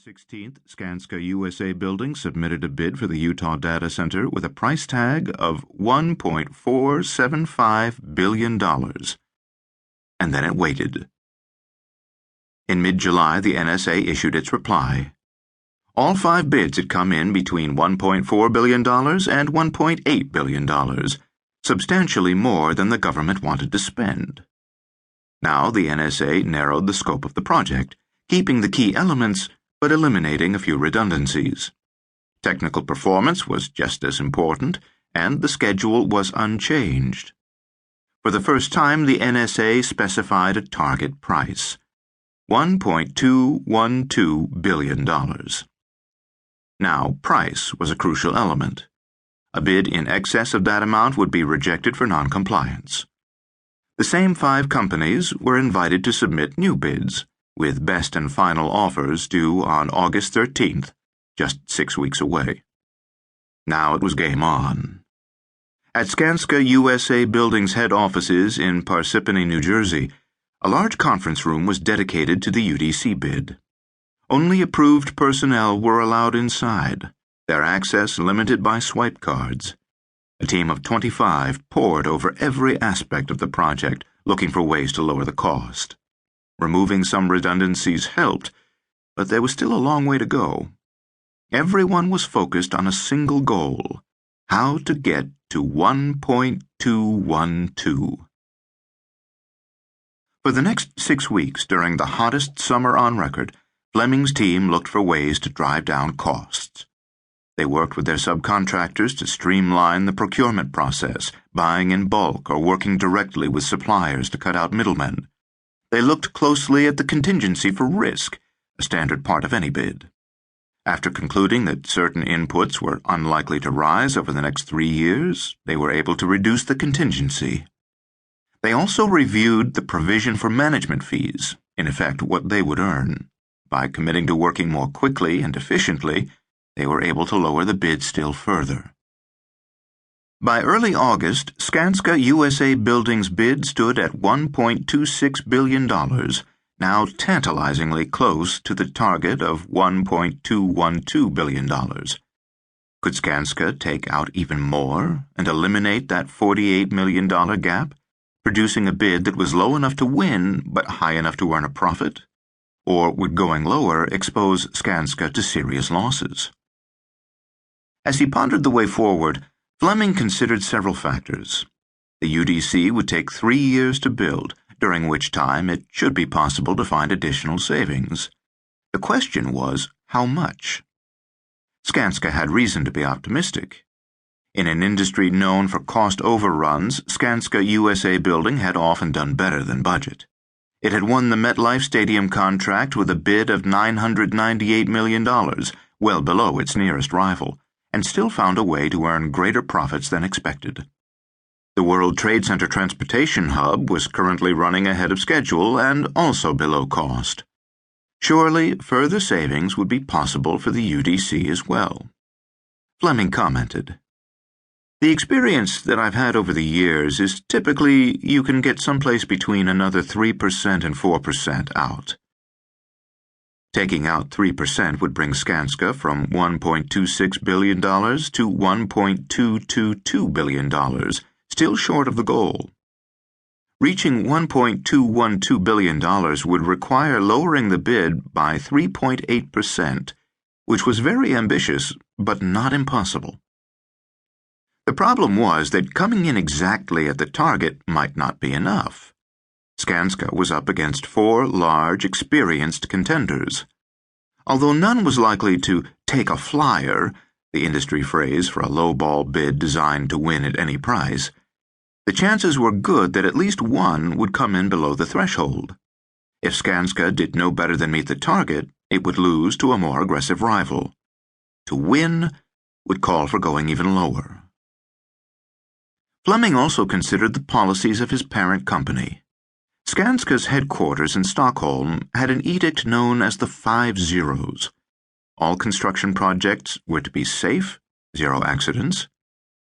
16th, Skanska USA Building submitted a bid for the Utah Data Center with a price tag of $1.475 billion. And then it waited. In mid-July, the NSA issued its reply. All 5 bids had come in between $1.4 billion and $1.8 billion, substantially more than the government wanted to spend. Now the NSA narrowed the scope of the project, keeping the key elements but eliminating a few redundancies. Technical performance was just as important, and the schedule was unchanged. For the first time, the NSA specified a target price, $1.212 billion. Now, price was a crucial element. A bid in excess of that amount would be rejected for noncompliance. The same 5 companies were invited to submit new bids, with best and final offers due on August 13th, just 6 weeks away. Now it was game on. At Skanska USA Building's head offices in Parsippany, New Jersey, a large conference room was dedicated to the UDC bid. Only approved personnel were allowed inside, their access limited by swipe cards. A team of 25 pored over every aspect of the project, looking for ways to lower the cost. Removing some redundancies helped, but there was still a long way to go. Everyone was focused on a single goal: how to get to 1.212. For the next 6 weeks, during the hottest summer on record, Fleming's team looked for ways to drive down costs. They worked with their subcontractors to streamline the procurement process, buying in bulk or working directly with suppliers to cut out middlemen. They looked closely at the contingency for risk, a standard part of any bid. After concluding that certain inputs were unlikely to rise over the next 3 years, they were able to reduce the contingency. They also reviewed the provision for management fees, in effect what they would earn. By committing to working more quickly and efficiently, they were able to lower the bid still further. By early August, Skanska USA Building's bid stood at $1.26 billion, now tantalizingly close to the target of $1.212 billion. Could Skanska take out even more and eliminate that $48 million gap, producing a bid that was low enough to win but high enough to earn a profit? Or would going lower expose Skanska to serious losses? As he pondered the way forward, Fleming considered several factors. The UDC would take 3 years to build, during which time it should be possible to find additional savings. The question was, how much? Skanska had reason to be optimistic. In an industry known for cost overruns, Skanska USA Building had often done better than budget. It had won the MetLife Stadium contract with a bid of $998 million, well below its nearest rival, and still found a way to earn greater profits than expected. The World Trade Center transportation hub was currently running ahead of schedule and also below cost. Surely, further savings would be possible for the UDC as well. Fleming commented, "The experience that I've had over the years is typically you can get someplace between another 3% and 4% out. Taking out 3% would bring Skanska from $1.26 billion to $1.222 billion, still short of the goal. Reaching $1.212 billion would require lowering the bid by 3.8%, which was very ambitious but not impossible. The problem was that coming in exactly at the target might not be enough. Skanska was up against 4 large, experienced contenders. Although none was likely to take a flyer, the industry phrase for a lowball bid designed to win at any price, the chances were good that at least one would come in below the threshold. If Skanska did no better than meet the target, it would lose to a more aggressive rival. To win would call for going even lower. Fleming also considered the policies of his parent company. Skanska's headquarters in Stockholm had an edict known as the 5 Zeros. All construction projects were to be safe, 0 accidents,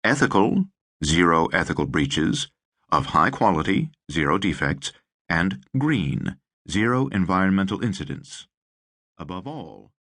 ethical, 0 ethical breaches, of high quality, 0 defects, and green, 0 environmental incidents. Above all,